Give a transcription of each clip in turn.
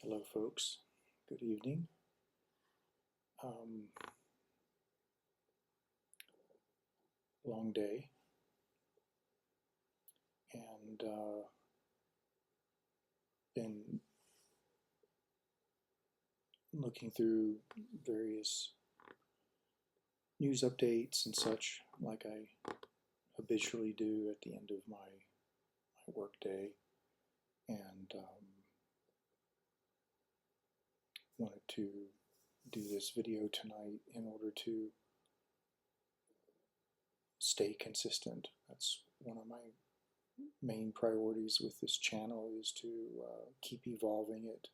Hello, folks. Good evening. Um, Long day, and been looking through various news updates and such, like I habitually do at the end of my work day, and wanted to do this video tonight in order to stay consistent. That's one of my main priorities with this channel, is to keep evolving it,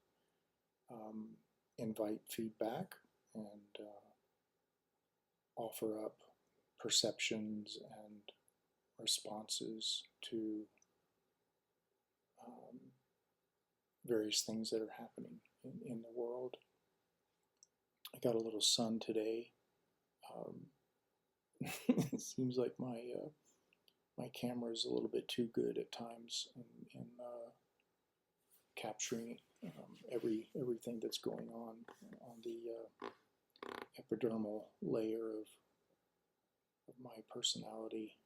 invite feedback, and offer up perceptions and responses to um, various things that are happening in the world. I got a little sun today. It seems like my camera is a little bit too good at times in capturing everything that's going on the epidermal layer of my personality.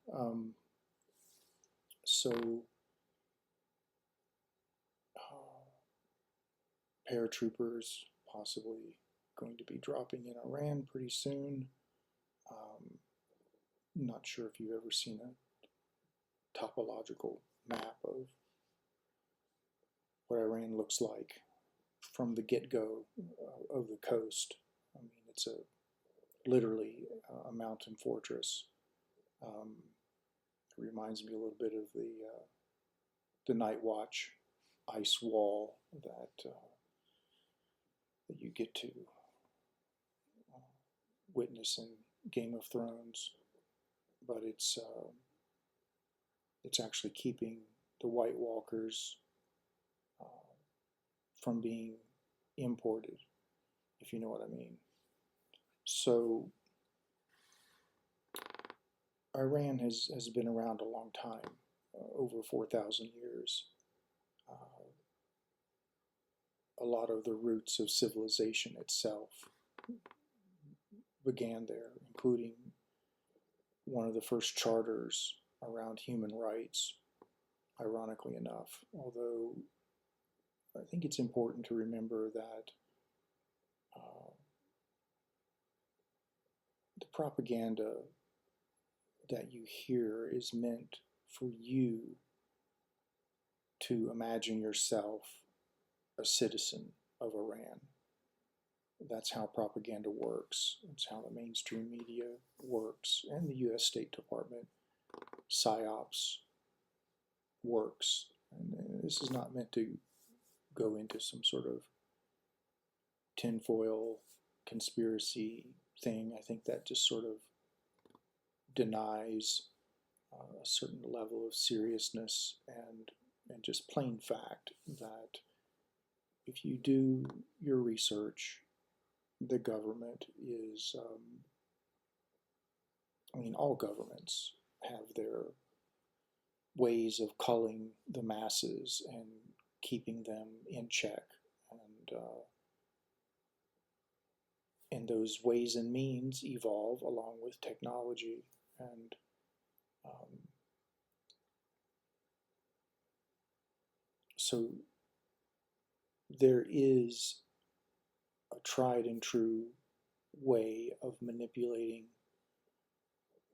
So paratroopers possibly going to be dropping in Iran pretty soon. Not sure if you've ever seen a topological map of what Iran looks like from the get-go of the coast. I mean, it's literally a mountain fortress. It reminds me a little bit of the Night Watch ice wall that you get to witness in Game of Thrones, but it's actually keeping the White Walkers from being imported, if you know what I mean. So Iran has been around a long time, over 4,000 years. A lot of the roots of civilization itself began there, including one of the first charters around human rights, ironically enough. Although I think it's important to remember that the propaganda that you hear is meant for you to imagine yourself a citizen of Iran. That's how propaganda works. That's how the mainstream media works, and the U.S. State Department PSYOPs works. And this is not meant to go into some sort of tinfoil conspiracy thing. I think that just sort of denies a certain level of seriousness and just plain fact that if you do your research, the government is, I mean, all governments have their ways of culling the masses and keeping them in check. And those ways and means evolve along with technology. And so there is a tried and true way of manipulating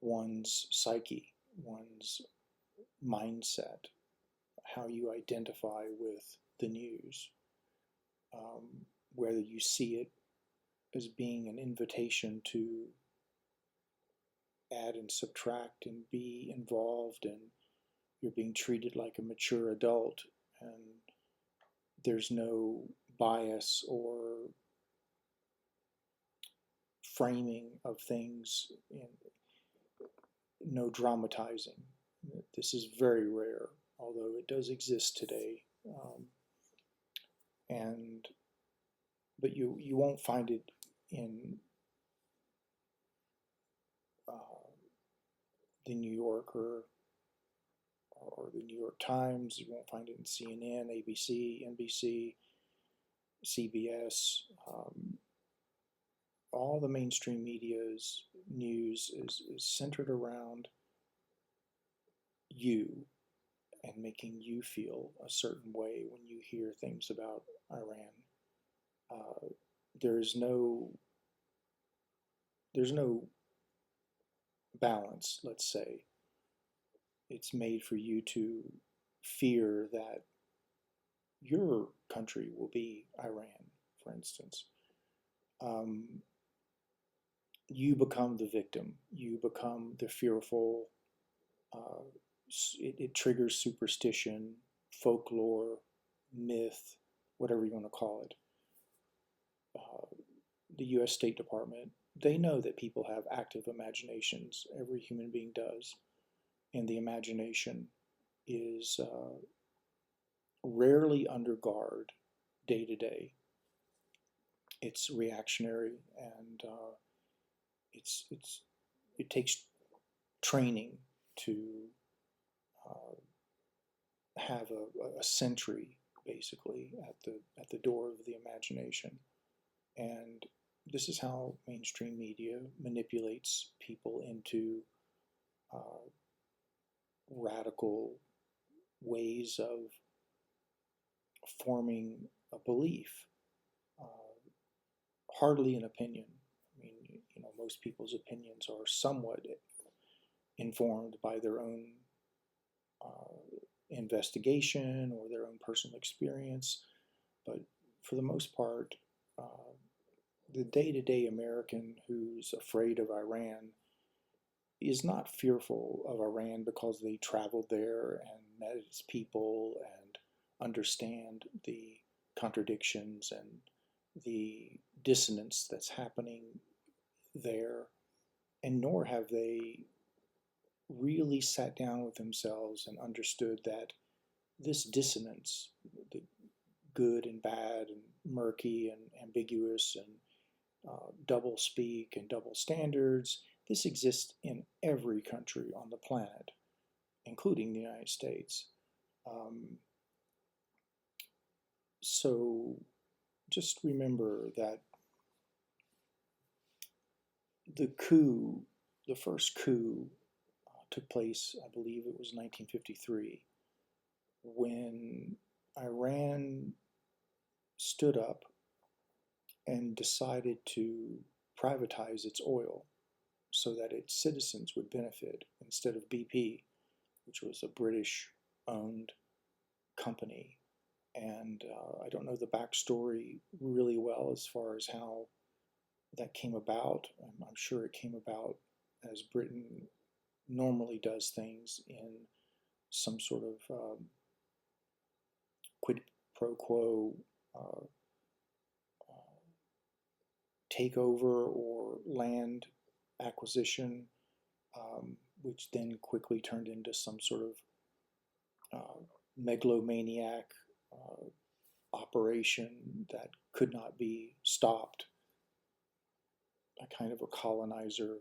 one's psyche, one's mindset, how you identify with the news, whether you see it as being an invitation to add and subtract and be involved, and you're being treated like a mature adult, and there's no bias or framing of things, no dramatizing. This is very rare, although it does exist today. But you won't find it in the New Yorker or the New York Times. You won't find it in CNN, ABC, NBC. CBS, all the mainstream media's news is centered around you and making you feel a certain way when you hear things about Iran. There's no balance, let's say. It's made for you to fear that your country will be Iran, for instance. You become the victim. You become the fearful. It triggers superstition, folklore, myth, whatever you want to call it. The U.S. State Department, they know that people have active imaginations. Every human being does. And the imagination is rarely under guard day to day. It's reactionary, and it takes training to have a sentry basically at the door of the imagination. And this is how mainstream media manipulates people into radical ways of forming a belief. Hardly an opinion. I mean, most people's opinions are somewhat informed by their own investigation or their own personal experience, but for the most part, the day-to-day American who's afraid of Iran is not fearful of Iran because they traveled there and met its people and understand the contradictions and the dissonance that's happening there, and nor have they really sat down with themselves and understood that this dissonance, the good and bad and murky and ambiguous and double speak and double standards, this exists in every country on the planet, including the United States. So just remember that the coup, the first coup, took place, I believe it was 1953, when Iran stood up and decided to privatize its oil so that its citizens would benefit instead of BP, which was a British-owned company. And I don't know the backstory really well as far as how that came about. I'm sure it came about as Britain normally does things in some sort of quid pro quo takeover or land acquisition, which then quickly turned into some sort of megalomaniac operation that could not be stopped, a kind of a colonizer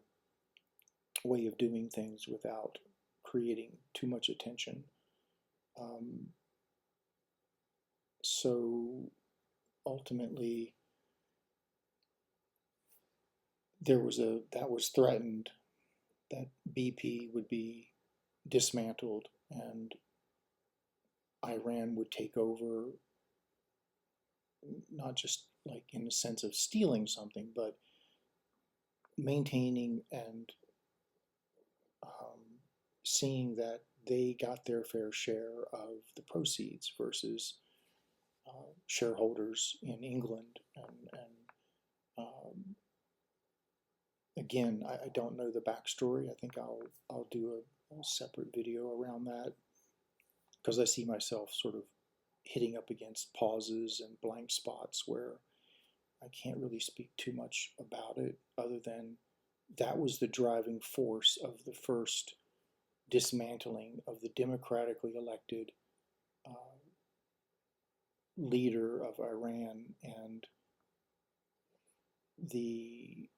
way of doing things without creating too much attention. So ultimately, that was threatened that BP would be dismantled and Iran would take over, not just like in the sense of stealing something, but maintaining and seeing that they got their fair share of the proceeds versus shareholders in England. And again, I don't know the backstory. I think I'll do a separate video around that, because I see myself sort of hitting up against pauses and blank spots where I can't really speak too much about it, other than that was the driving force of the first dismantling of the democratically elected leader of Iran, and the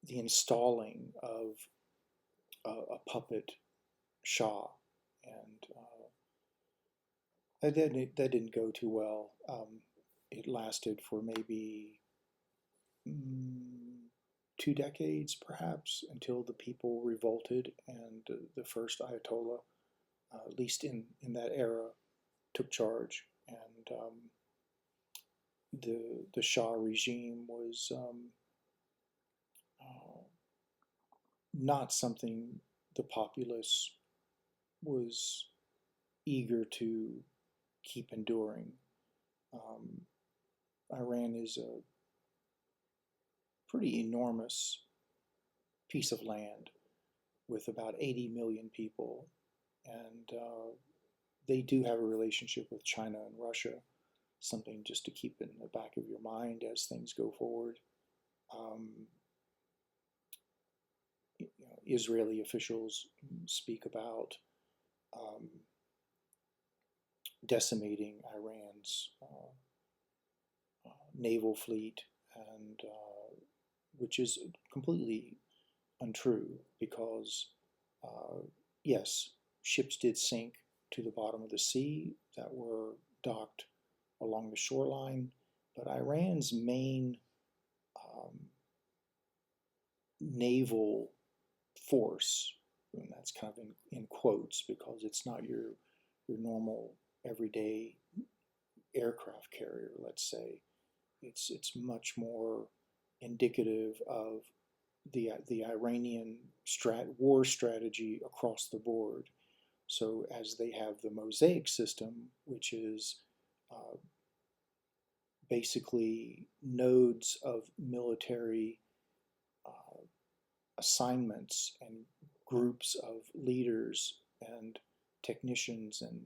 installing of a puppet Shah, and that didn't go too well. it lasted for maybe 2 decades, perhaps, until the people revolted and the first Ayatollah, at least in that era, took charge. And the Shah regime was not something the populace was eager to keep enduring. Iran is a pretty enormous piece of land with about 80 million people, and they do have a relationship with China and Russia, something just to keep in the back of your mind as things go forward. Israeli officials speak about decimating Iran's naval fleet, and which is completely untrue, because yes, ships did sink to the bottom of the sea that were docked along the shoreline, but Iran's main naval force, and that's kind of in quotes because it's not your normal everyday aircraft carrier, let's say. It's much more indicative of the Iranian war strategy across the board. So as they have the Mosaic system, which is basically nodes of military assignments and groups of leaders and technicians and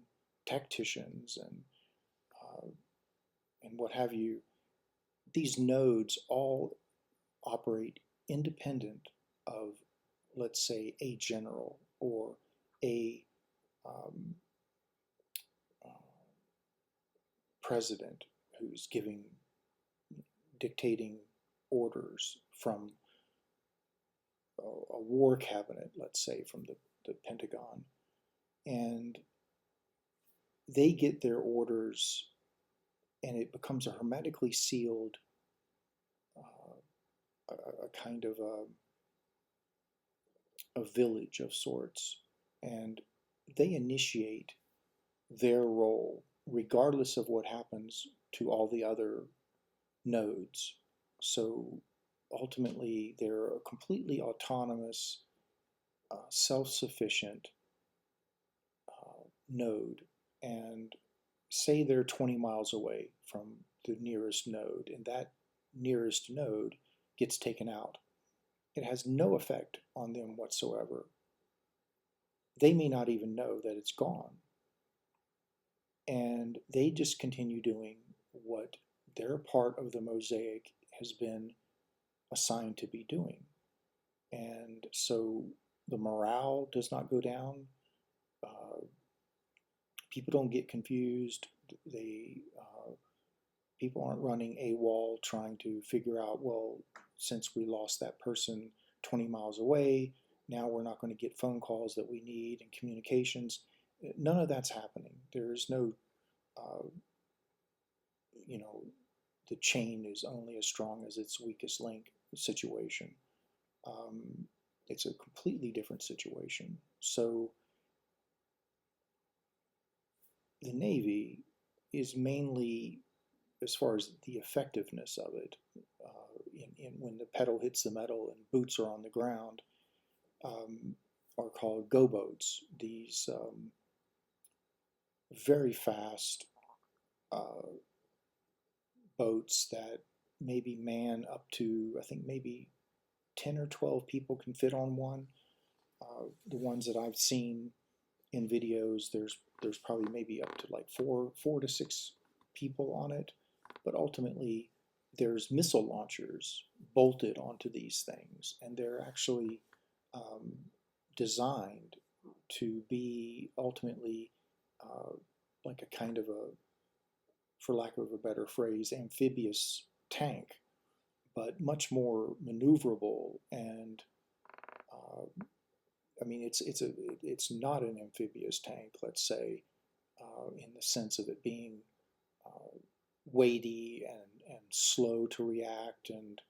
tacticians and what have you, these nodes all operate independent of, let's say, a general or a president who's dictating orders from a war cabinet, let's say, from the Pentagon. And they get their orders, and it becomes a hermetically sealed, a kind of a village of sorts. And they initiate their role regardless of what happens to all the other nodes. So ultimately, they're a completely autonomous, self-sufficient node. And say they're 20 miles away from the nearest node, and that nearest node gets taken out. It has no effect on them whatsoever. They may not even know that it's gone. And they just continue doing what their part of the mosaic has been assigned to be doing. And so the morale does not go down. People don't get confused. People aren't running AWOL trying to figure out, well, since we lost that person 20 miles away, now we're not going to get phone calls that we need and communications. None of that's happening. There is no, the chain is only as strong as its weakest link situation. It's a completely different situation. So the Navy is mainly, as far as the effectiveness of it, when the pedal hits the metal and boots are on the ground, are called go boats. These very fast boats that maybe man up to, I think maybe 10 or 12 people can fit on one. The ones that I've seen in videos, there's probably maybe up to like four to six people on it. But ultimately, there's missile launchers bolted onto these things, and they're actually designed to be ultimately like a kind of a, for lack of a better phrase, amphibious tank, but much more maneuverable. And I mean, it's not an amphibious tank, let's say, in the sense of it being weighty and slow to react and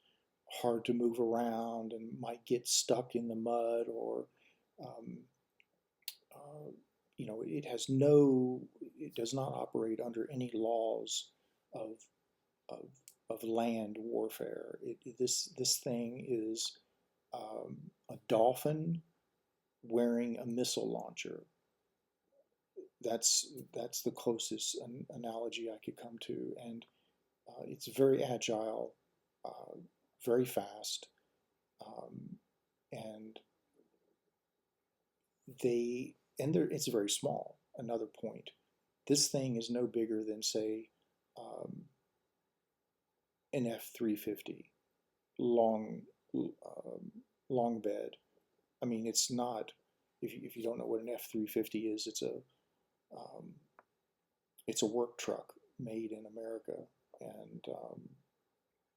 hard to move around and might get stuck in the mud, or um, uh, it does not operate under any laws of of, of land warfare. This thing is a dolphin wearing a missile launcher. That's the closest analogy I could come to, and it's very agile, uh, very fast, um, and it's very small. Another point, this thing is no bigger than, say, um, an F-350 long long bed. I mean, it's not. If you don't know what an F-350 is, um, it's a work truck made in America, and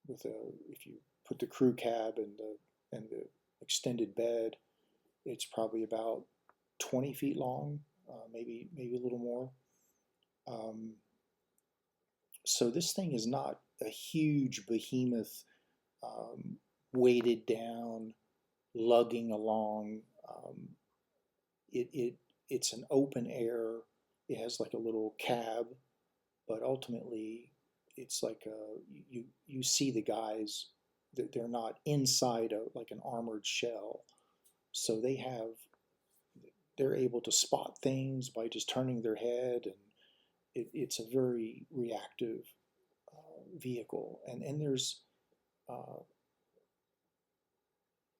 with a if you put the crew cab and the extended bed, it's probably about 20 feet long, maybe a little more. Um, so this thing is not a huge behemoth, um, weighted down, lugging along. It, it it's an open air. It has like a little cab, but ultimately it's like you see the guys that they're not inside like an armored shell, so they're able to spot things by just turning their head, and it's a very reactive vehicle. And there's uh,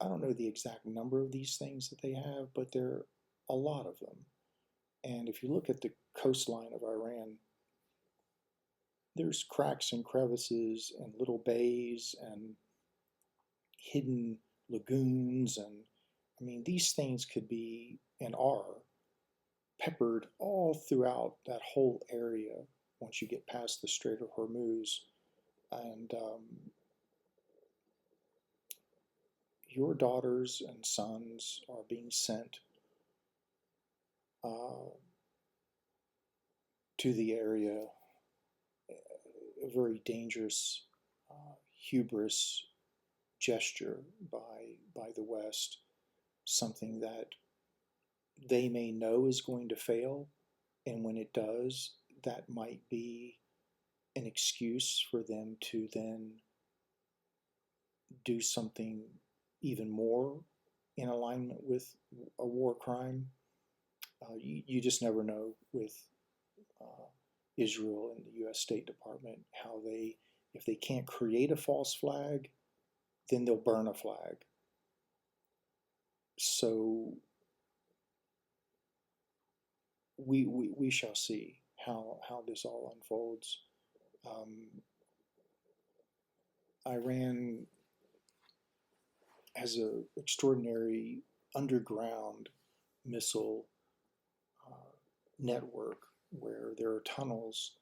I don't know the exact number of these things that they have, but there are a lot of them. And if you look at the coastline of Iran, there's cracks and crevices and little bays and hidden lagoons. And I mean, these things could be and are peppered all throughout that whole area once you get past the Strait of Hormuz. And your daughters and sons are being sent uh, to the area, a very dangerous hubris gesture by the West, something that they may know is going to fail, and when it does, that might be an excuse for them to then do something even more in alignment with a war crime. You just never know with uh, Israel and the U.S. State Department how if they can't create a false flag, then they'll burn a flag. So we shall see how this all unfolds. Um, Iran has an extraordinary underground missile uh, network where there are tunnels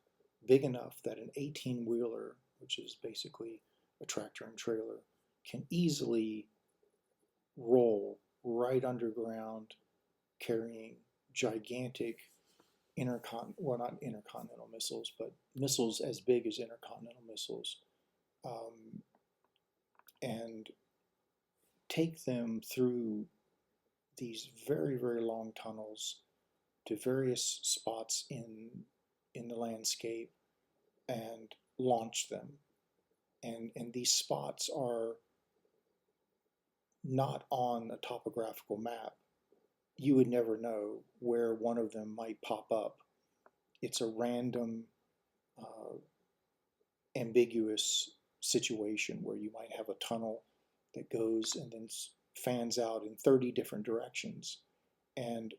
big enough that an 18-wheeler, which is basically a tractor and trailer, can easily roll right underground carrying gigantic well, not intercontinental missiles, but missiles as big as intercontinental missiles, um, and take them through these very, very long tunnels to various spots in the landscape and launch them. And these spots are not on a topographical map. You would never know where one of them might pop up. It's a random, uh, ambiguous situation where you might have a tunnel that goes and then fans out in 30 different directions. And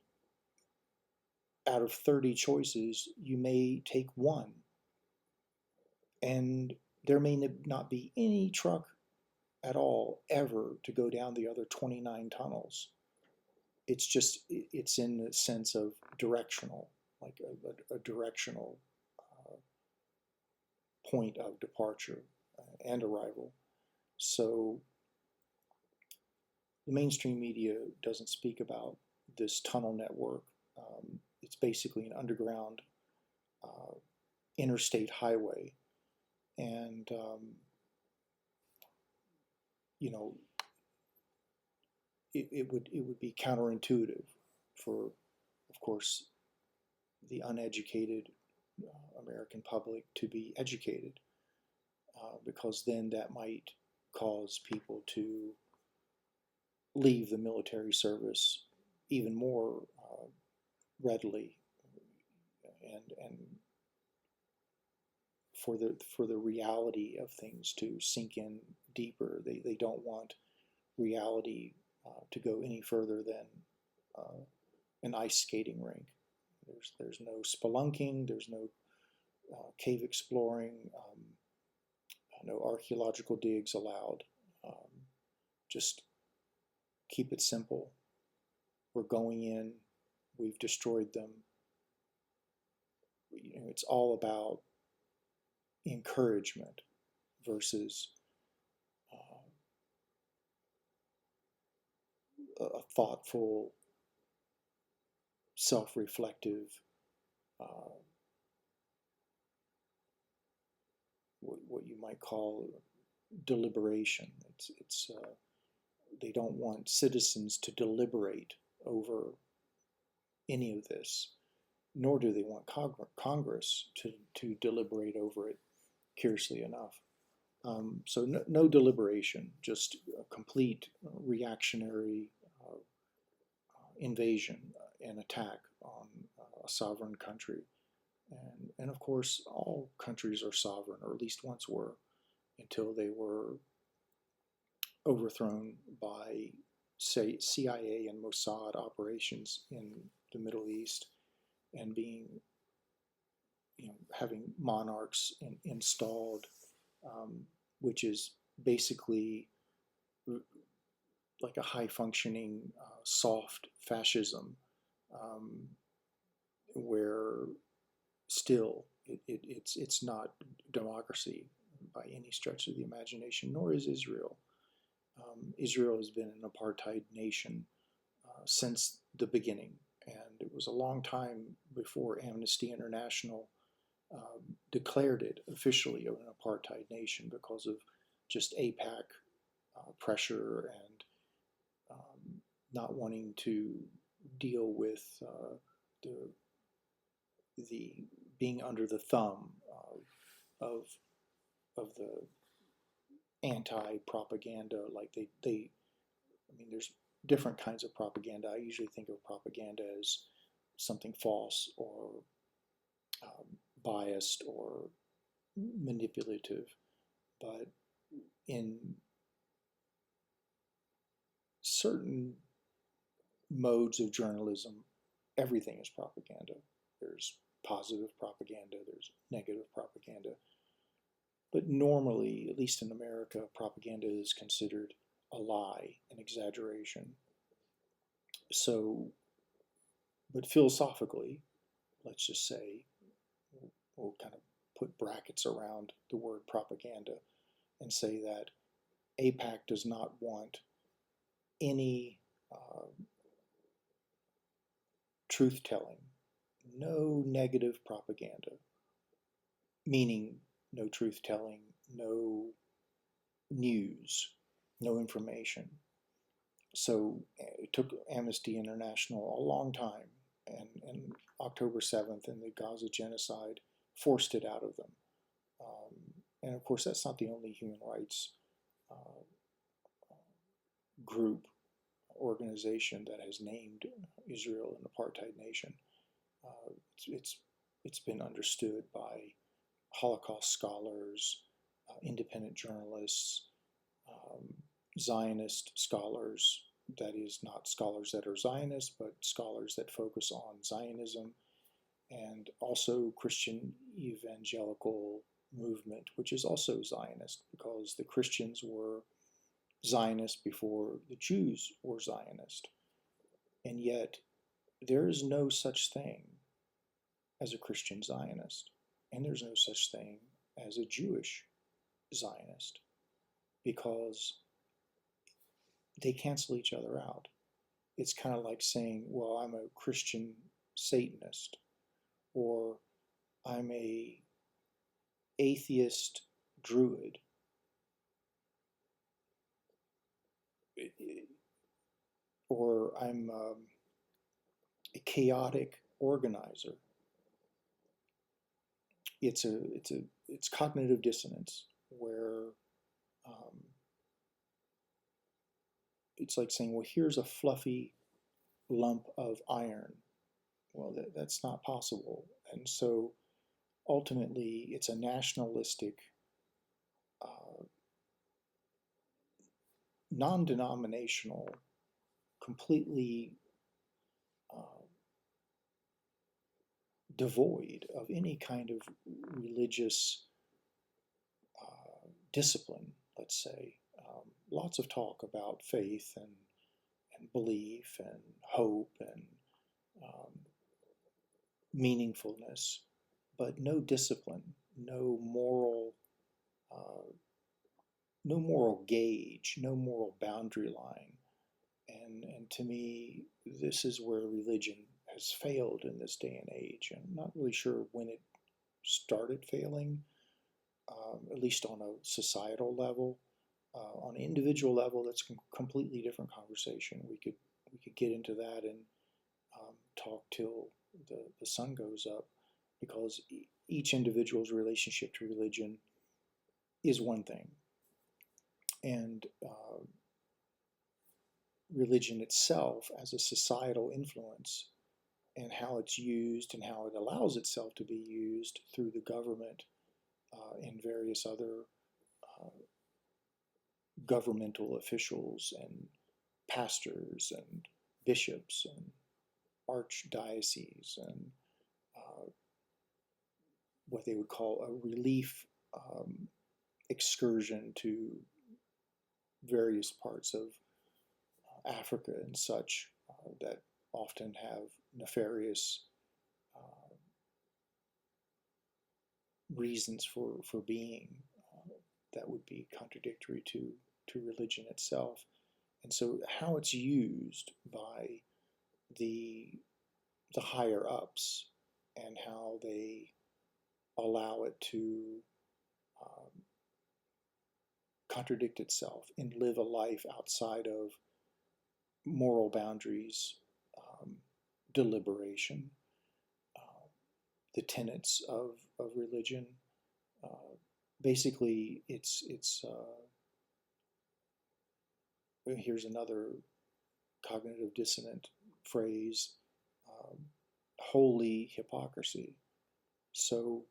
out of 30 choices, you may take one. And there may not be any truck at all ever to go down the other 29 tunnels. It's in the sense of directional, like a directional point of departure and arrival. So the mainstream media doesn't speak about this tunnel network. It's basically an underground interstate highway And, you know, it would be counterintuitive for, of course, the uneducated American public to be educated, because then that might cause people to leave the military service even more readily, and for the reality of things to sink in deeper. They don't want reality to go any further than an ice skating rink. There's no spelunking. There's no cave exploring. No archaeological digs allowed. Just keep it simple. We're going in. We've destroyed them. You know, it's all about encouragement versus a thoughtful, self-reflective, what you might call deliberation. They don't want citizens to deliberate over any of this, nor do they want Congress to deliberate over it, curiously enough. So no deliberation, just a complete reactionary invasion and attack on a sovereign country. And of course, all countries are sovereign, or at least once were, until they were overthrown by, say, CIA and Mossad operations in the Middle East, and being, having monarchs installed, which is basically like a high-functioning, soft fascism, where still it's not democracy by any stretch of the imagination, nor is Israel. Israel has been an apartheid nation since the beginning, and it was a long time before Amnesty International declared it officially an apartheid nation, because of just AIPAC pressure and not wanting to deal with the being under the thumb of the anti-propaganda. Like there's different kinds of propaganda. I usually think of propaganda as something false or biased or manipulative, but in certain modes of journalism, everything is propaganda. There's positive propaganda, there's negative propaganda. But normally, at least in America, propaganda is considered a lie, an exaggeration. So, but philosophically, let's just say, we'll kind of put brackets around the word propaganda and say that AIPAC does not want any truth-telling, no negative propaganda, meaning no truth-telling, no news, no information. So it took Amnesty International a long time, and October 7th and the Gaza genocide forced it out of them. And of course, that's not the only human rights group, organization that has named Israel an apartheid nation. It's been understood by Holocaust scholars, independent journalists, Zionist scholars, that is, not scholars that are Zionists, but scholars that focus on Zionism, and also Christian evangelical movement, which is also Zionist, because the Christians were Zionist before the Jews were Zionist. And yet, there is no such thing as a Christian Zionist, and there's no such thing as a Jewish Zionist, because they cancel each other out. It's kind of like saying, well, I'm a Christian Satanist, or I'm a atheist druid, or I'm a chaotic organizer. It's cognitive dissonance where it's like saying, well, here's a fluffy lump of iron. Well, that's not possible. And so ultimately, it's a nationalistic, non-denominational, completely devoid of any kind of religious discipline, let's say. Lots of talk about faith and belief and hope and meaningfulness, but no discipline, no moral, no moral gauge, no moral boundary line. And to me, this is where religion has failed in this day and age. I'm not really sure when it started failing, at least on a societal level. On an individual level, that's a completely different conversation. We could get into that and talk till the sun goes up, because each individual's relationship to religion is one thing, and religion itself as a societal influence and how it's used and how it allows itself to be used through the government and various other governmental officials and pastors and bishops and archdioceses and what they would call a relief excursion to various parts of Africa and such that often have nefarious reasons for being that would be contradictory to religion itself. And so how it's used by the higher ups and how they allow it to contradict itself and live a life outside of moral boundaries, deliberation, the tenets of religion. Basically, it's here's another cognitive dissonant phrase, holy hypocrisy. So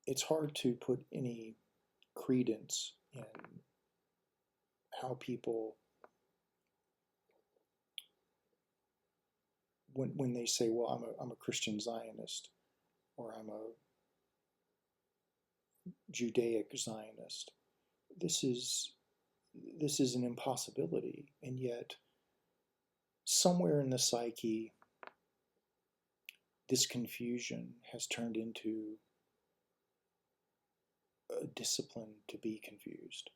it's hard to put any credence in how people, when they say, well, I'm a Christian Zionist, or I'm a Judaic Zionist. This is an impossibility, and yet somewhere in the psyche, this confusion has turned into a discipline to be confused,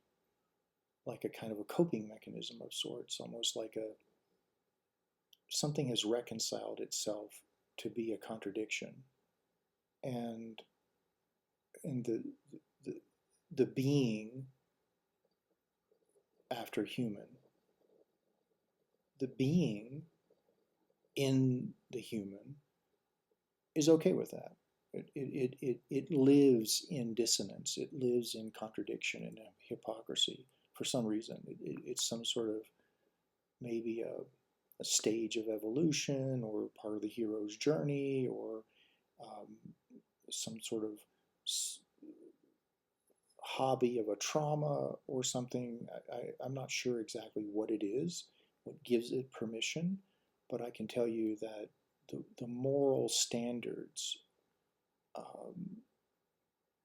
like a kind of a coping mechanism of sorts, almost like something has reconciled itself to be a contradiction, and the being after human, the being in the human is okay with that. It lives in dissonance. It lives in contradiction and hypocrisy for some reason. It's some sort of maybe a stage of evolution, or part of the hero's journey, or some sort of hobby of a trauma or something. I'm not sure exactly what it is, what gives it permission, but I can tell you that the moral standards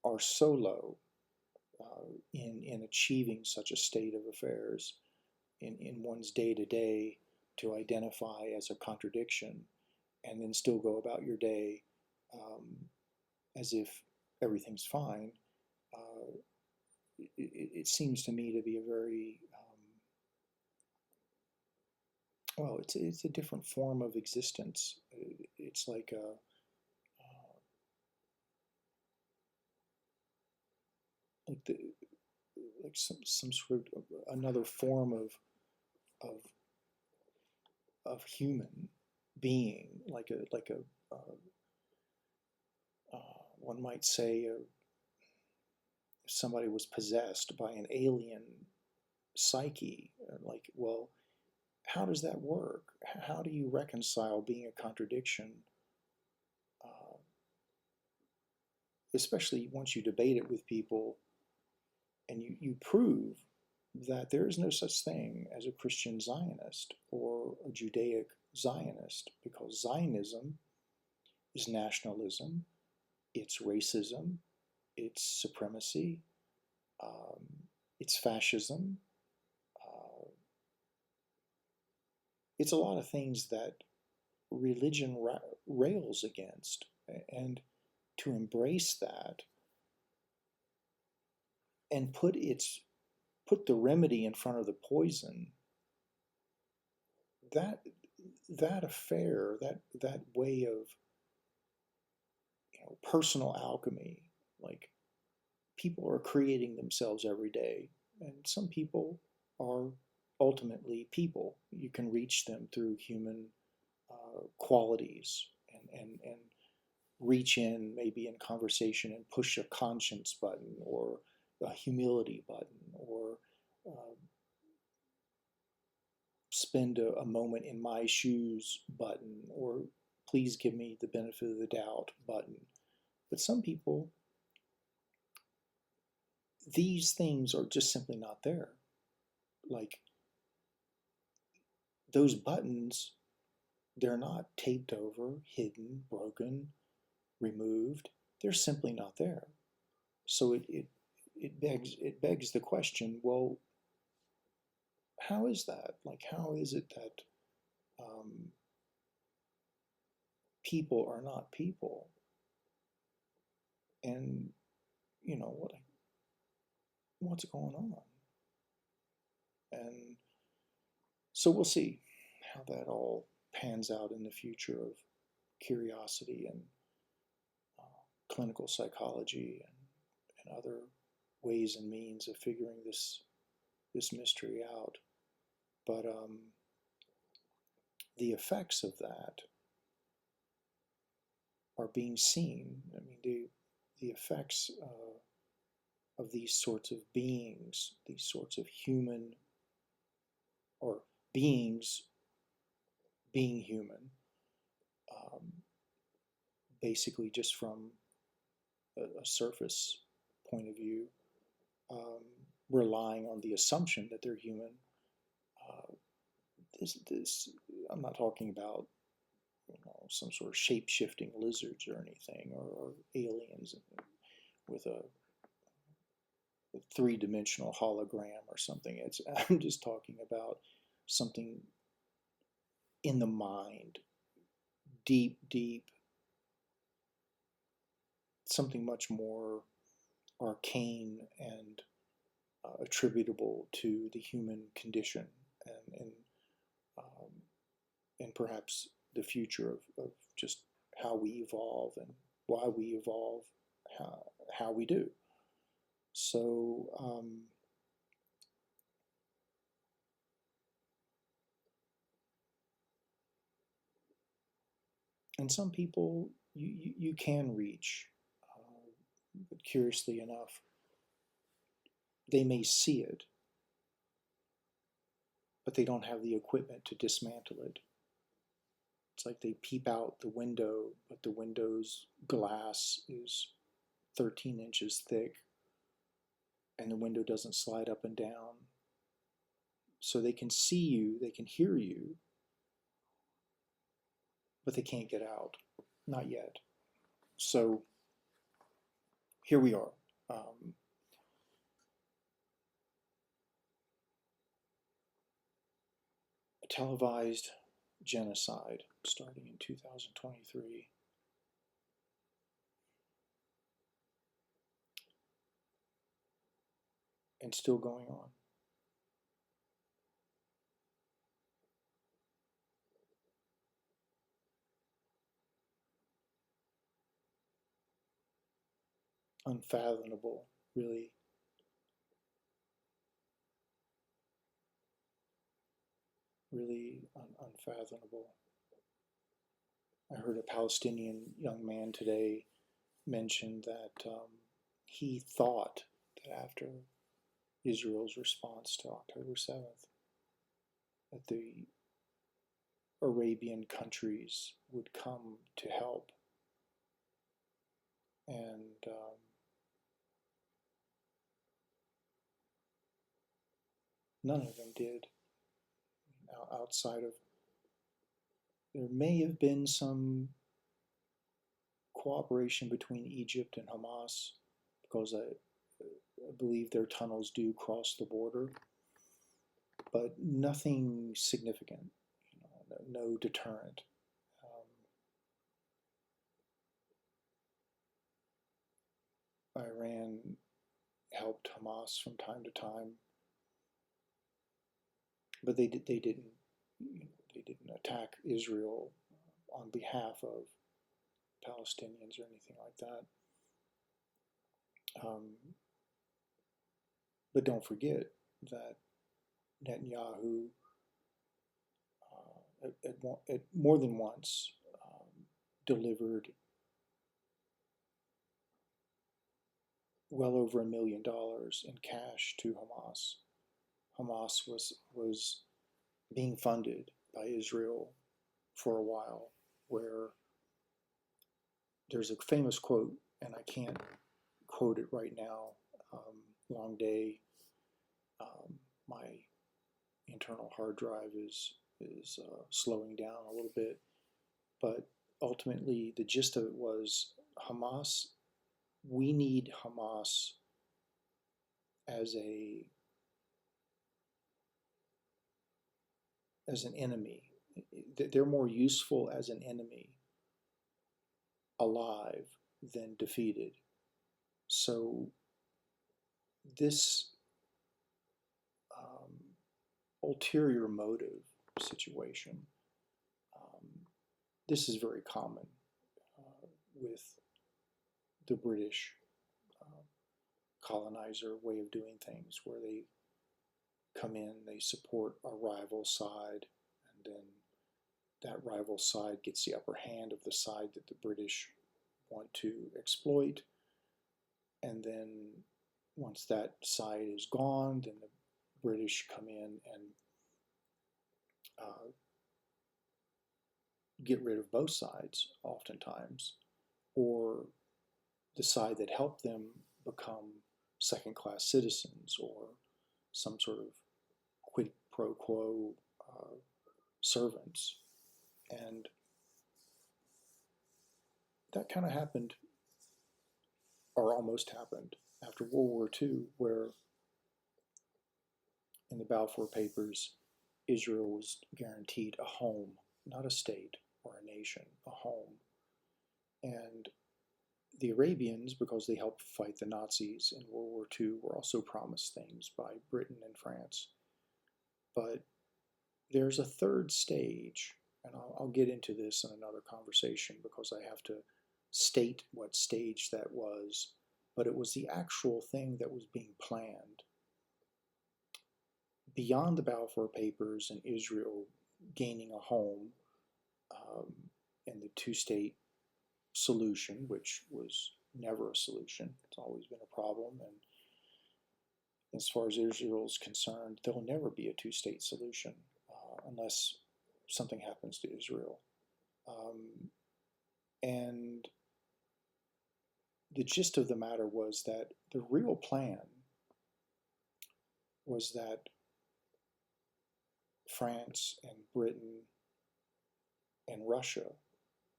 are so low in achieving such a state of affairs in one's day-to-day to identify as a contradiction and then still go about your day as if everything's fine. It seems to me to be a very well, it's a different form of existence. It's like like the like some sort of another form of human being, like a one might say if somebody was possessed by an alien psyche. Like, well, how does that work? How do you reconcile being a contradiction, uh, especially once you debate it with people and you prove that there is no such thing as a Christian Zionist or a Judaic Zionist, because Zionism is nationalism, it's racism, it's supremacy, um, it's fascism, uh, it's a lot of things that religion rails against. And to embrace that and put the remedy in front of the poison, that that affair, that way of, personal alchemy, like, people are creating themselves every day, and some people are ultimately people. You can reach them through human qualities, and reach in maybe in conversation and push a conscience button or a humility button, or uh, spend a moment in my shoes button, or please give me the benefit of the doubt button. But some people, these things are just simply not there. Like, those buttons, they're not taped over, hidden, broken, removed. They're simply not there. So it begs the question, well, how is that? Like, how is it that um, people are not people? And what's going on? And so we'll see how that all pans out in the future of curiosity and clinical psychology, and other ways and means of figuring this mystery out. But the effects of that are being seen. I mean, the effects of these sorts of beings, these sorts of human, or beings being human, um, basically just from a surface point of view, um, relying on the assumption that they're human. Uh, this I'm not talking about some sort of shape-shifting lizards or anything, or aliens with a three-dimensional hologram or something. I'm just talking about something in the mind, deep, something much more arcane and attributable to the human condition, and um, and perhaps the future of just how we evolve and why we evolve, how we do. So and some people you can reach, but curiously enough, they may see it, but they don't have the equipment to dismantle it. It's like they peep out the window, but the window's glass is 13 inches thick, and the window doesn't slide up and down. So they can see you, they can hear you, but they can't get out. Not yet. So here we are. A televised genocide starting in 2023. And still going on. Unfathomable, really. really unfathomable. I heard a Palestinian young man today mention that he thought that after Israel's response to October 7th, that the Arabian countries would come to help. And none of them did. Outside of, there may have been some cooperation between Egypt and Hamas, because I believe their tunnels do cross the border, but nothing significant, no deterrent. Iran helped Hamas from time to time, but they didn't attack Israel on behalf of Palestinians or anything like that. But don't forget that Netanyahu at more than once delivered well over $1 million in cash to Hamas. Hamas was being funded by Israel for a while, where there's a famous quote, and I can't quote it right now. Long day. My internal hard drive is slowing down a little bit, but ultimately the gist of it was Hamas. We need Hamas as an enemy. They're more useful as an enemy alive than defeated. So this ulterior motive situation, this is very common with the British colonizer way of doing things, where they come in, they support a rival side, and then that rival side gets the upper hand of the side that the British want to exploit, and then once that side is gone, then the British come in and get rid of both sides oftentimes, or the side that helped them become second-class citizens, or some sort of quid pro quo servants. And that kind of happened, or almost happened, after World War II, where in the Balfour Papers, Israel was guaranteed a home, not a state or a nation, a home. And the Arabians, because they helped fight the Nazis in World War II, were also promised things by Britain and France. But there's a third stage, and I'll get into this in another conversation because I have to state what stage that was, but it was the actual thing that was being planned. Beyond the Balfour Papers and Israel gaining a home and the two-state solution, which was never a solution, it's always been a problem, and as far as Israel is concerned, there will never be a two-state solution unless something happens to Israel. And the gist of the matter was that the real plan was that France and Britain and Russia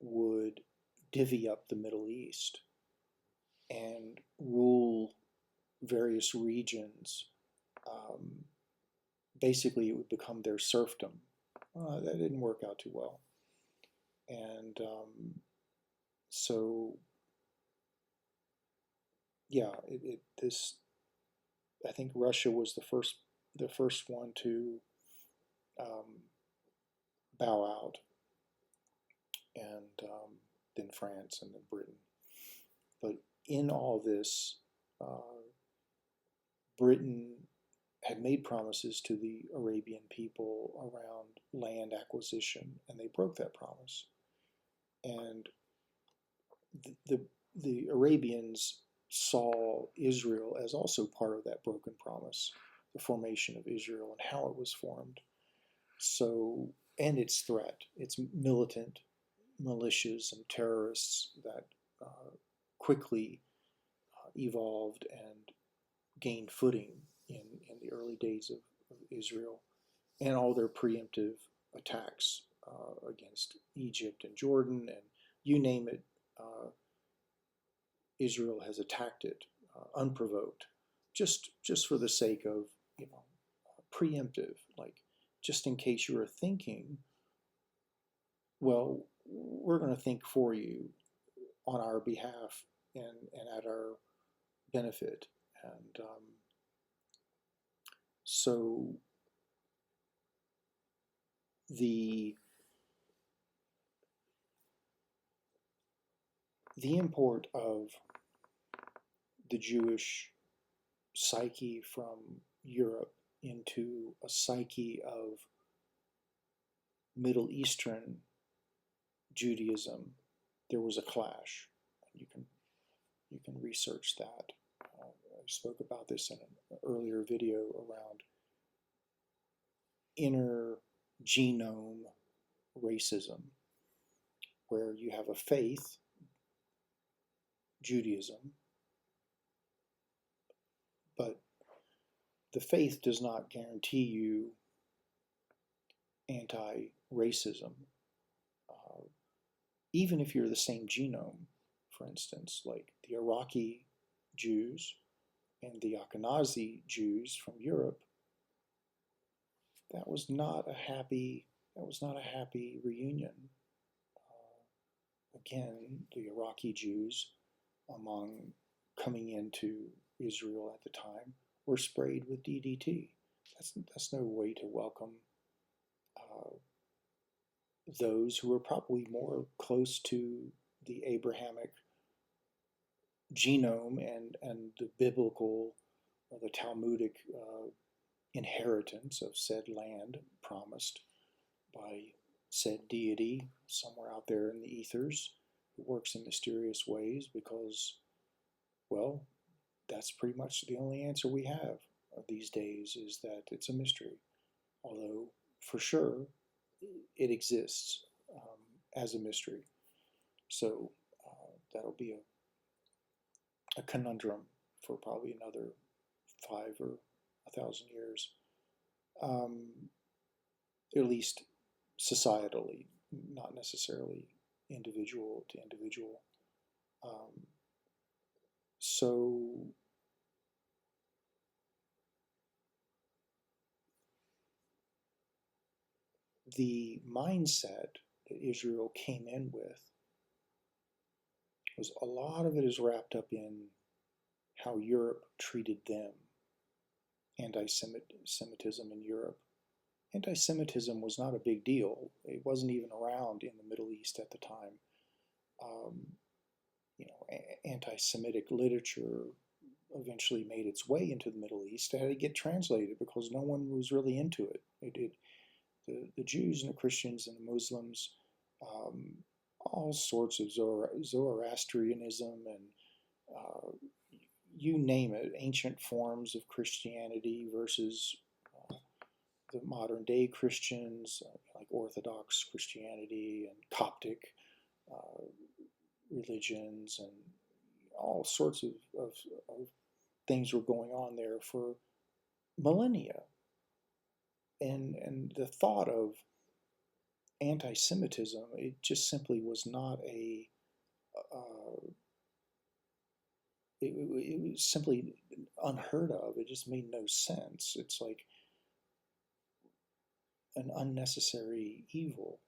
would divvy up the Middle East and rule various regions. Basically, it would become their serfdom. That didn't work out too well. And so, yeah, I think Russia was the first one to bow out, and then France, and then Britain. But in all this, Britain had made promises to the Arabian people around land acquisition, and they broke that promise. And the Arabians saw Israel as also part of that broken promise, the formation of Israel and how it was formed. So, and its threat, its militant militias and terrorists that quickly evolved and gained footing in the early days of Israel, and all their preemptive attacks against Egypt and Jordan, and you name it, Israel has attacked it unprovoked, just for the sake of, preemptive, like just in case you were thinking, well, we're going to think for you on our behalf and at our benefit. And so the import of the Jewish psyche from Europe into a psyche of Middle Eastern Judaism, there was a clash. You can research that. I spoke about this in an earlier video around inner genome racism, where you have a faith, Judaism, but the faith does not guarantee you anti-racism. Even if you're the same genome, for instance, like the Iraqi Jews and the Ashkenazi Jews from Europe, that was not a happy reunion. Again, the Iraqi Jews, among coming into Israel at the time, were sprayed with DDT. That's no way to welcome those who are probably more close to the Abrahamic genome and the biblical or the Talmudic inheritance of said land promised by said deity somewhere out there in the ethers who works in mysterious ways, because, well, that's pretty much the only answer we have these days, is that it's a mystery. Although, for sure, it exists as a mystery. So that'll be a conundrum for probably another 5 or 1,000 years, at least societally, not necessarily individual to individual. So the mindset that Israel came in with was, a lot of it is wrapped up in how Europe treated them. Anti-Semitism in Europe. Anti-Semitism was not a big deal. It wasn't even around in the Middle East at the time. Anti-Semitic literature eventually made its way into the Middle East. It had to get translated because no one was really into it. The Jews and the Christians and the Muslims, all sorts of Zoroastrianism and you name it, ancient forms of Christianity versus the modern day Christians, like Orthodox Christianity and Coptic religions, and all sorts of things were going on there for millennia. And the thought of anti-Semitism, it just simply was not it was simply unheard of. It just made no sense. It's like an unnecessary evil.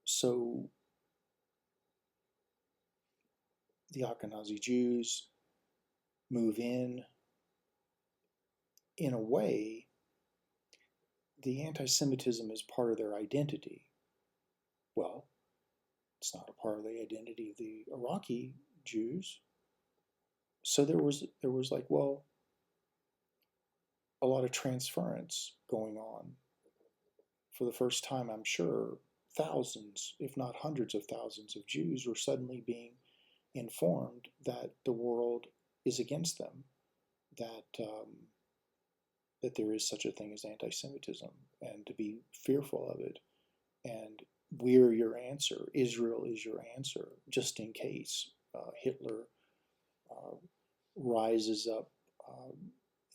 So the Ashkenazi Jews move in a way, the anti-Semitism is part of their identity. Well, it's not a part of the identity of the Iraqi Jews. So there was like, well, a lot of transference going on. For the first time, I'm sure, thousands, if not hundreds of thousands of Jews were suddenly being informed that the world is against them, that that there is such a thing as anti-Semitism, and to be fearful of it. And we're your answer. Israel is your answer, just in case Hitler rises up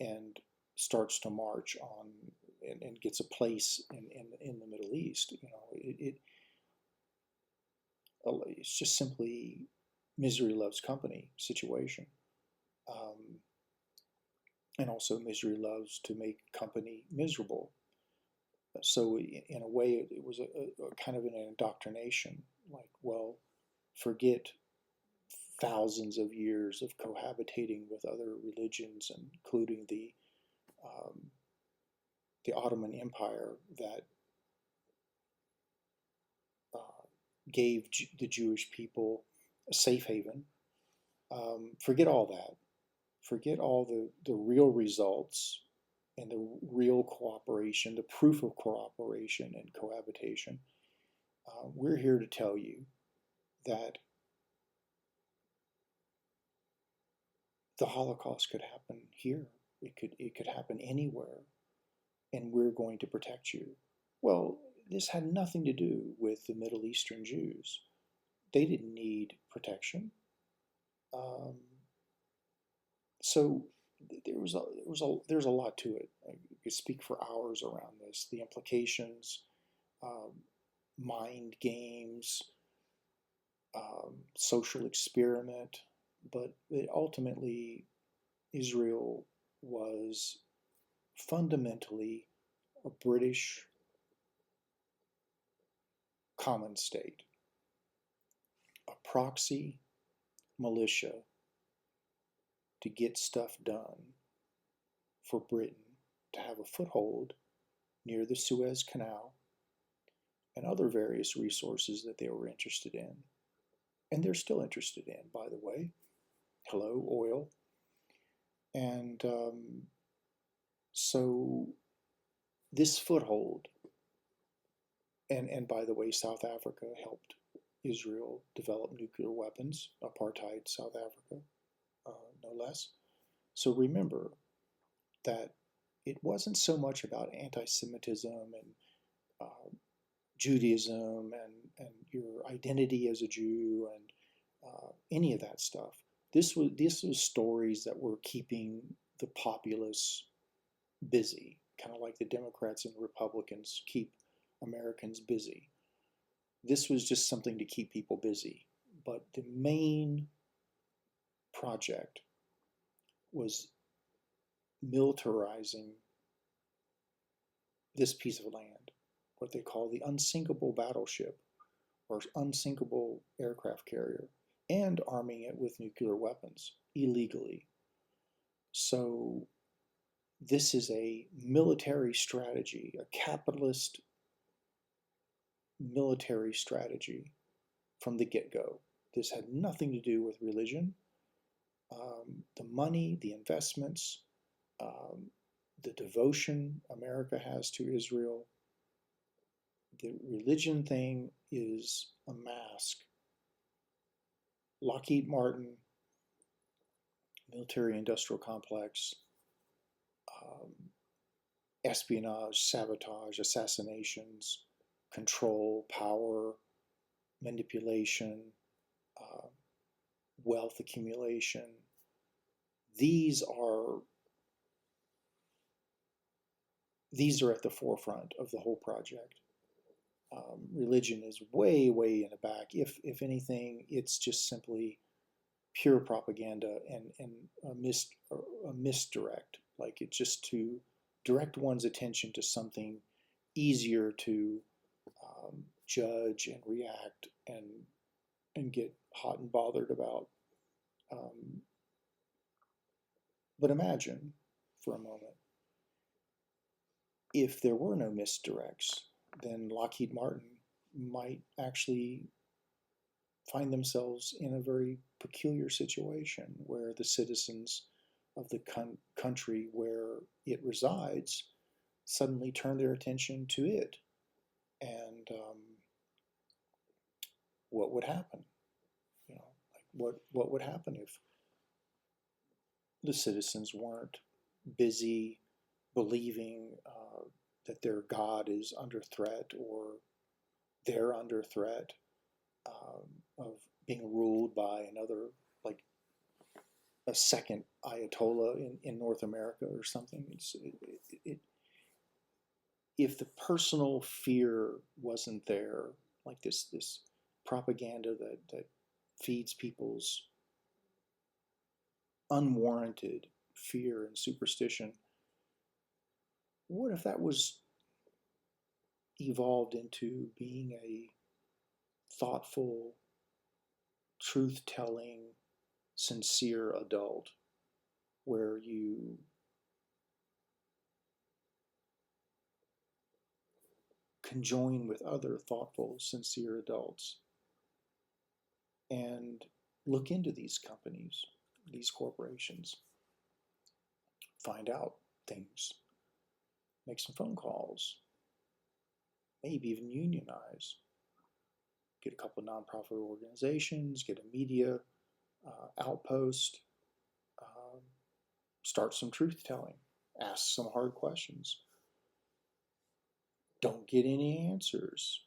and starts to march on and gets a place in the Middle East. You know, it's just simply misery loves company situation. And also misery loves to make company miserable. So in a way, it was a kind of an indoctrination, like, well, forget thousands of years of cohabitating with other religions, including the Ottoman Empire that gave the Jewish people a safe haven. Forget all that. Forget all the real results and the real cooperation, the proof of cooperation and cohabitation. We're here to tell you that the Holocaust could happen here. It could happen anywhere, and we're going to protect you. Well, this had nothing to do with the Middle Eastern Jews. They didn't need protection. So there's a lot to it. I could speak for hours around this. The implications, mind games, social experiment, but ultimately Israel was fundamentally a British common state, a proxy militia to get stuff done for Britain to have a foothold near the Suez Canal and other various resources that they were interested in. And they're still interested in, by the way. Hello, oil. And so this foothold, and by the way, South Africa helped Israel develop nuclear weapons, apartheid South Africa, no less. So remember that it wasn't so much about anti-Semitism and Judaism and your identity as a Jew and any of that stuff. This was stories that were keeping the populace busy, kind of like the Democrats and Republicans keep Americans busy. This was just something to keep people busy. But the main project was militarizing this piece of land, what they call the unsinkable battleship or unsinkable aircraft carrier, and arming it with nuclear weapons illegally. So this is a military strategy, a capitalist military strategy from the get-go. This had nothing to do with religion. The money, the investments, the devotion America has to Israel, the religion thing is a mask. Lockheed Martin, military-industrial complex, espionage, sabotage, assassinations, control, power, manipulation, wealth accumulation. These are at the forefront of the whole project. Religion is way, way in the back. If anything, it's just simply pure propaganda and a misdirect. Like it's just to direct one's attention to something easier to judge and react and get hot and bothered about. But imagine for a moment, if there were no misdirects, then Lockheed Martin might actually find themselves in a very peculiar situation where the citizens of the country where it resides suddenly turn their attention to it. And what would happen? Like what would happen if the citizens weren't busy believing that their God is under threat, or they're under threat of being ruled by another, like a second Ayatollah in North America or something. If the personal fear wasn't there, like this propaganda that feeds people's unwarranted fear and superstition, what if that was evolved into being a thoughtful, truth-telling, sincere adult, where you conjoin with other thoughtful, sincere adults and look into these companies, these corporations, find out things, make some phone calls, maybe even unionize, get a couple of nonprofit organizations, get a media outpost, start some truth telling, ask some hard questions. Don't get any answers.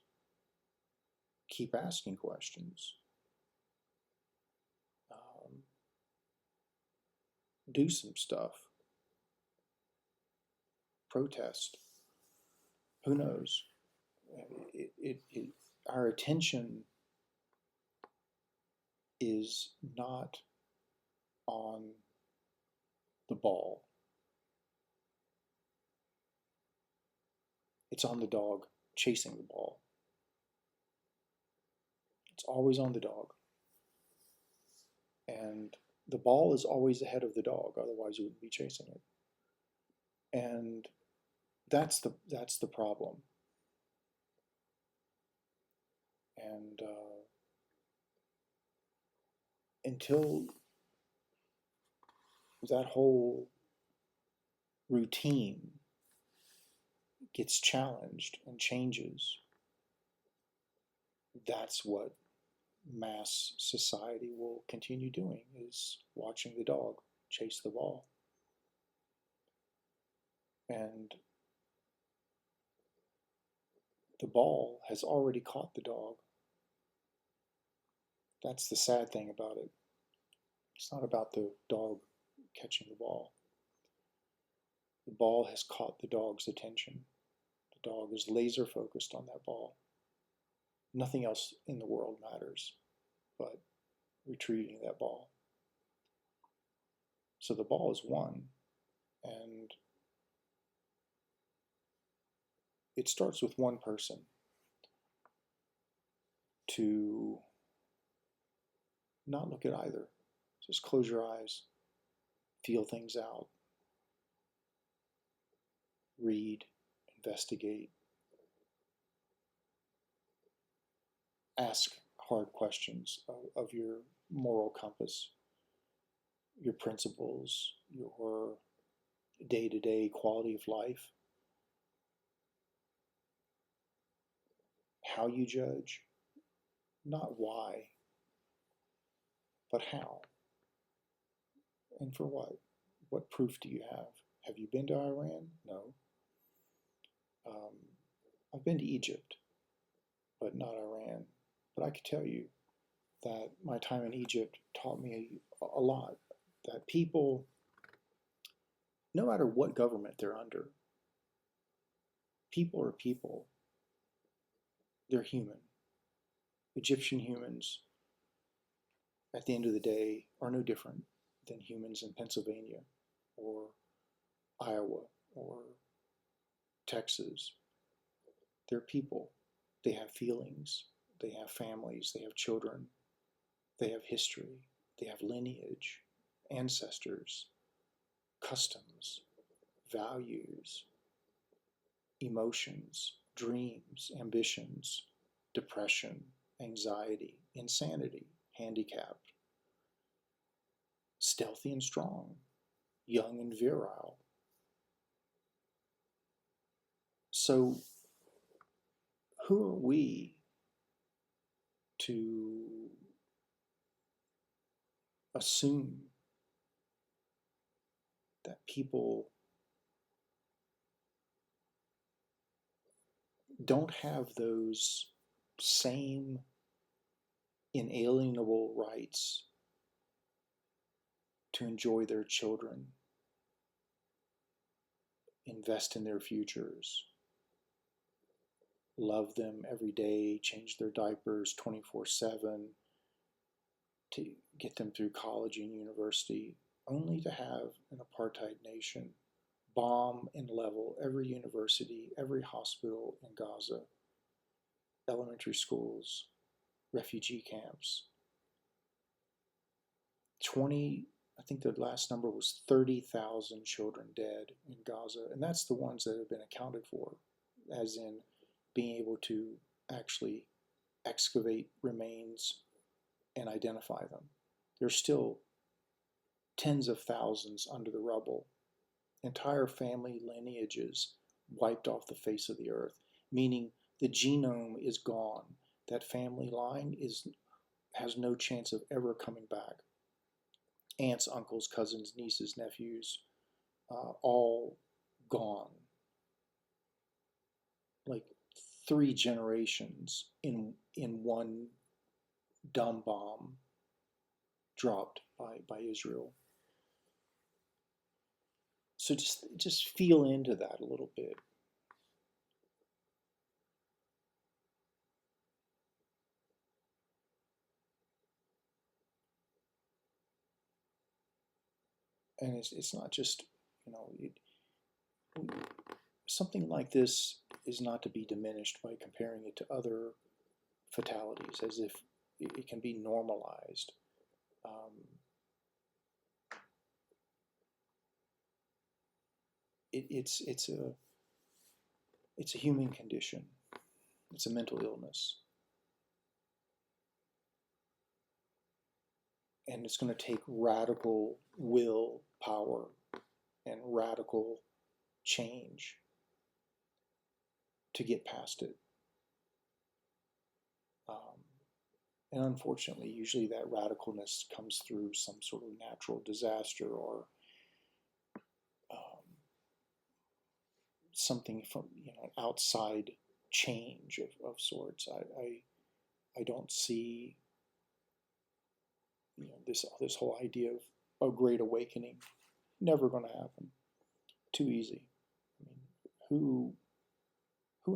Keep asking questions. Do some stuff. Protest. Who knows? Our attention is not on the ball. It's on the dog chasing the ball. It's always on the dog. And the ball is always ahead of the dog, otherwise you wouldn't be chasing it. And that's the problem. And until that whole routine gets challenged and changes, that's what mass society will continue doing, is watching the dog chase the ball. And the ball has already caught the dog. That's the sad thing about it. It's not about the dog catching the ball. The ball has caught the dog's attention. The dog is laser focused on that ball. Nothing else in the world matters but retrieving that ball. So the ball is won, and it starts with one person to not look at either. Just close your eyes, feel things out, read, investigate, ask hard questions of your moral compass, your principles, your day-to-day quality of life, how you judge, not why, but how, and for what. What proof do you have? Have you been to Iran? No. I've been to Egypt, but not Iran. But I could tell you that my time in Egypt taught me a lot. That people, no matter what government they're under, people are people. They're human. Egyptian humans, at the end of the day, are no different than humans in Pennsylvania or Iowa or Texas. They're people. They have feelings. They have families. They have children. They have history. They have lineage, ancestors, customs, values, emotions, dreams, ambitions, depression, anxiety, insanity, handicapped, stealthy and strong, young and virile. So who are we to assume that people don't have those same inalienable rights to enjoy their children, invest in their futures, love them every day, change their diapers 24/7, to get them through college and university, only to have an apartheid nation bomb and level every university, every hospital in Gaza, elementary schools, refugee camps. I think the last number was 30,000 children dead in Gaza, and that's the ones that have been accounted for, as in being able to actually excavate remains and identify them. There's still tens of thousands under the rubble, entire family lineages wiped off the face of the earth, meaning the genome is gone. That family line has no chance of ever coming back. Aunts, uncles, cousins, nieces, nephews, all gone. Like 3 generations in one dumb bomb dropped by Israel. So just feel into that a little bit. And it's not just, something like this is not to be diminished by comparing it to other fatalities, as if it can be normalized. It's a human condition. It's a mental illness, and it's going to take radical will power and radical change to get past it. And unfortunately, usually that radicalness comes through some sort of natural disaster or something from an outside change of sorts. I don't see this whole idea of a great awakening. Never going to happen. Too easy. I mean, who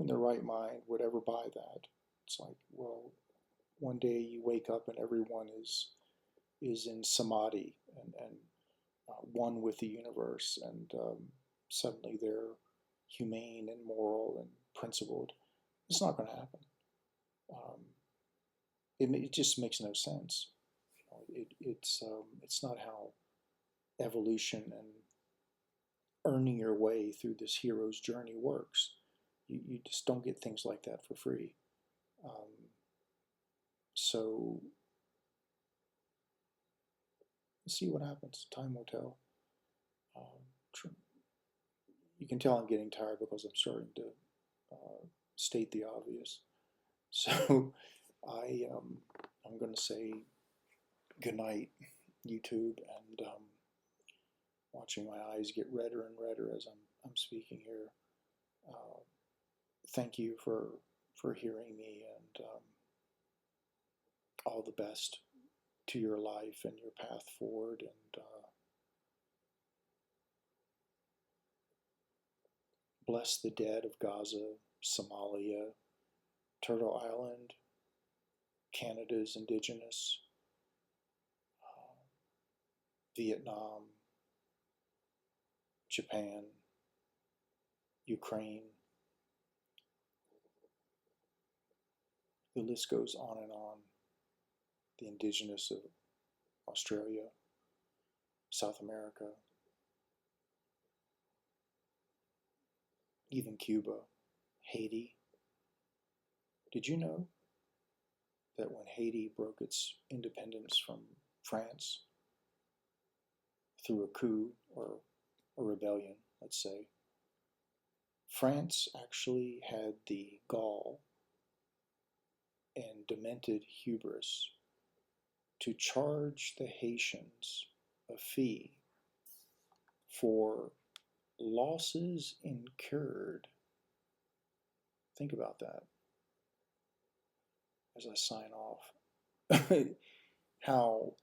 in their right mind would ever buy that? It's like, well, one day you wake up and everyone is in samadhi and one with the universe, and suddenly they're humane and moral and principled. It's not going to happen. It just makes no sense. It's not how evolution and earning your way through this hero's journey works. You just don't get things like that for free. So we'll see what happens. Time will tell. You can tell I'm getting tired because I'm starting to state the obvious. So I'm going to say goodnight, YouTube, and watching my eyes get redder and redder as I'm speaking here. Thank you for hearing me, and all the best to your life and your path forward. And bless the dead of Gaza, Somalia, Turtle Island, Canada's indigenous, Vietnam, Japan, Ukraine. The list goes on and on. The indigenous of Australia, South America, even Cuba, Haiti. Did you know that when Haiti broke its independence from France, through a coup or a rebellion, let's say, France actually had the gall and demented hubris to charge the Haitians a fee for losses incurred. Think about that as I sign off. How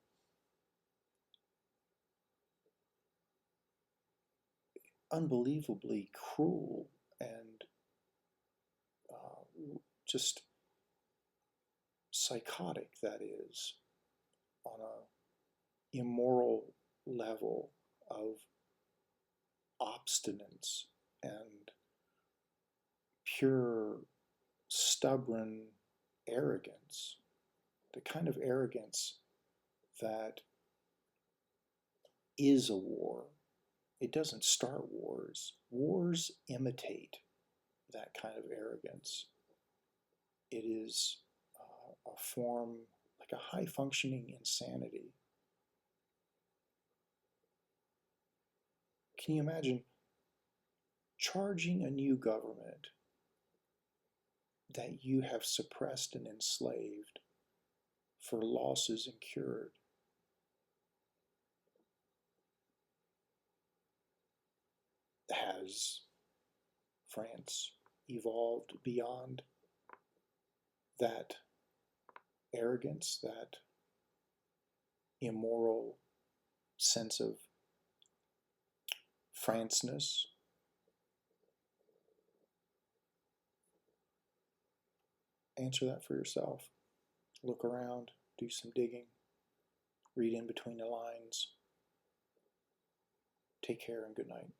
unbelievably cruel and just psychotic that is on a immoral level of obstinance and pure stubborn arrogance, the kind of arrogance that is a war. It doesn't start wars. Wars imitate that kind of arrogance. It is a form, like a high functioning insanity. Can you imagine charging a new government that you have suppressed and enslaved for losses incurred? Has France evolved beyond that arrogance, that immoral sense of Franceness? Answer that for yourself. Look around, do some digging, read in between the lines. Take care and good night.